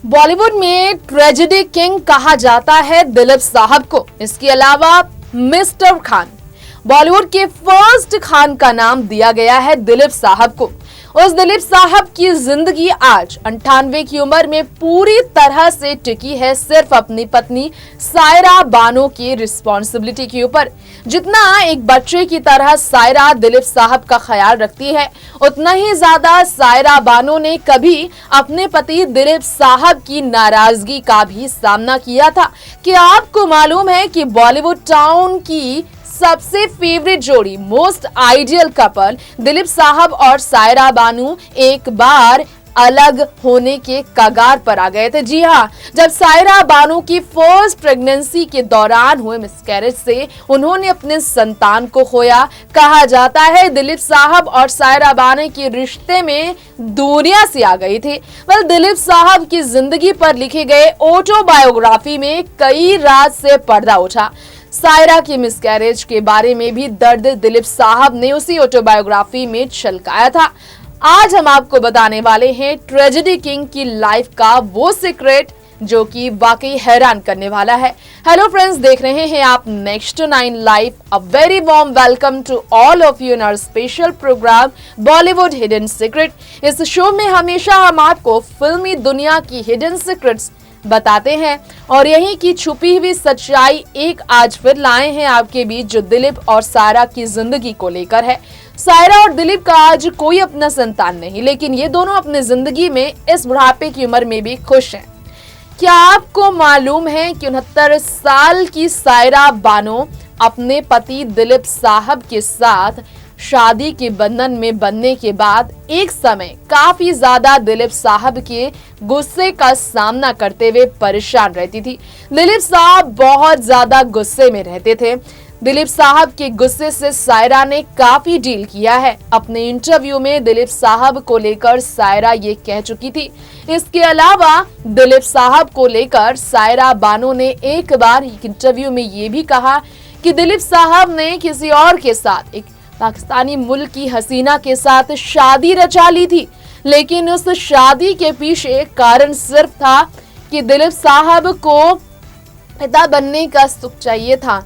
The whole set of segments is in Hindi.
बॉलीवुड में ट्रेजेडी किंग कहा जाता है दिलीप साहब को। इसके अलावा मिस्टर खान, बॉलीवुड के फर्स्ट खान का नाम दिया गया है दिलीप साहब को। उस दिलीप साहब की जिंदगी आज 98 की उम्र में पूरी तरह से टिकी है सिर्फ अपनी पत्नी सायरा बानो की रिस्पॉन्सिबिलिटी के ऊपर। जितना एक बच्चे की तरह सायरा दिलीप साहब का ख्याल रखती है, उतना ही ज्यादा सायरा बानो ने कभी अपने पति दिलीप साहब की नाराजगी का भी सामना किया था। कि आपको मालूम है कि बॉलीवुड टाउन की सबसे फेवरेट जोड़ी, मोस्ट आइडियल कपल दिलीप साहब और सायरा बानो एक बार अलग होने के कगार पर आ गए थे। जी हाँ, जब सायरा बानो की फर्स्ट प्रेगनेंसी के दौरान हुए मिसकैरेज से उन्होंने अपने संतान को खोया। कहा जाता है दिलीप साहब और सायरा बानो के रिश्ते में दूरियां सी आ गई थी। दिलीप साहब की जिंदगी पर लिखे गए ऑटोबायोग्राफी में कई रात से पर्दा उठा। सायरा की मिसकैरेज के बारे में भी दर्द दिलीप साहब ने उसी ऑटोबायोग्राफी में छलकाया था। आज हम आपको बताने वाले हैं ट्रेजेडी किंग की लाइफ का वो सीक्रेट जो कि वाकई हैरान करने वाला है। हेलो फ्रेंड्स, देख रहे हैं आप next 9 live. A very warm welcome to all of you in our special program Bollywood hidden secret. इस शो में हमेशा हम आपको फिल्मी दुनिया की हिडन सीक्रेट्स बताते हैं और यहीं की छुपी हुई सच्चाई एक आज फिर लाए हैं आपके बीच, जो दिलीप और सायरा की जिंदगी को लेकर है। सायरा और दिलीप का आज कोई अपना संतान नहीं, लेकिन ये दोनों अपनी जिंदगी में इस बुढ़ापे की उम्र में भी खुश हैं। क्या आपको मालूम है कि 69 साल की सायरा बानो अपने पति दिलीप साहब के साथ शादी के बंधन में बनने के बाद एक समय काफी ज्यादा दिलीप साहब के गुस्से का सामना करते हुए परेशान रहती थी। दिलीप साहब बहुत ज्यादा गुस्से में रहते थे। दिलीप साहब के गुस्से से सायरा ने काफी डील किया है। अपने इंटरव्यू में दिलीप साहब को लेकर सायरा ये कह चुकी थी। इसके अलावा दिलीप साहब को लेकर सायरा बानो ने एक बार एक इंटरव्यू में ये भी कहा कि दिलीप साहब ने किसी और के साथ, एक पाकिस्तानी मुल्क की हसीना के साथ शादी रचा ली थी, लेकिन उस शादी के पीछे कारण सिर्फ था कि दिलीप साहब को पिता बनने का सुख चाहिए था,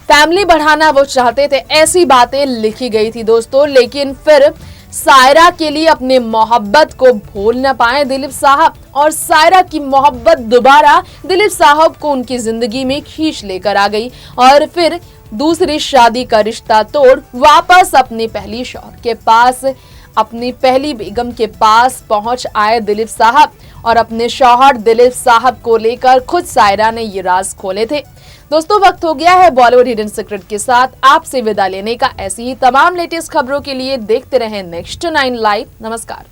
फैमिली बढ़ाना वो चाहते थे। ऐसी बातें लिखी गई थी दोस्तों। लेकिन फिर सायरा के लिए अपने मोहब्बत को भूल न पाए दिलीप साहब, और सायरा की मोहब्बत दोबारा दिलीप साहब को उनकी जिंदगी में खींच लेकर आ गई और फिर दूसरी शादी का रिश्ता तोड़ वापस अपनी पहली शौहर के पास, अपनी पहली बेगम के पास पहुंच आए दिलीप साहब और अपने शौहर दिलीप साहब को लेकर खुद सायरा ने ये राज खोले थे। दोस्तों, वक्त हो गया है बॉलीवुड हिडन सीक्रेट के साथ आपसे विदा लेने का। ऐसी ही तमाम लेटेस्ट खबरों के लिए देखते रहें नेक्स्ट 9 लाइव। नमस्कार।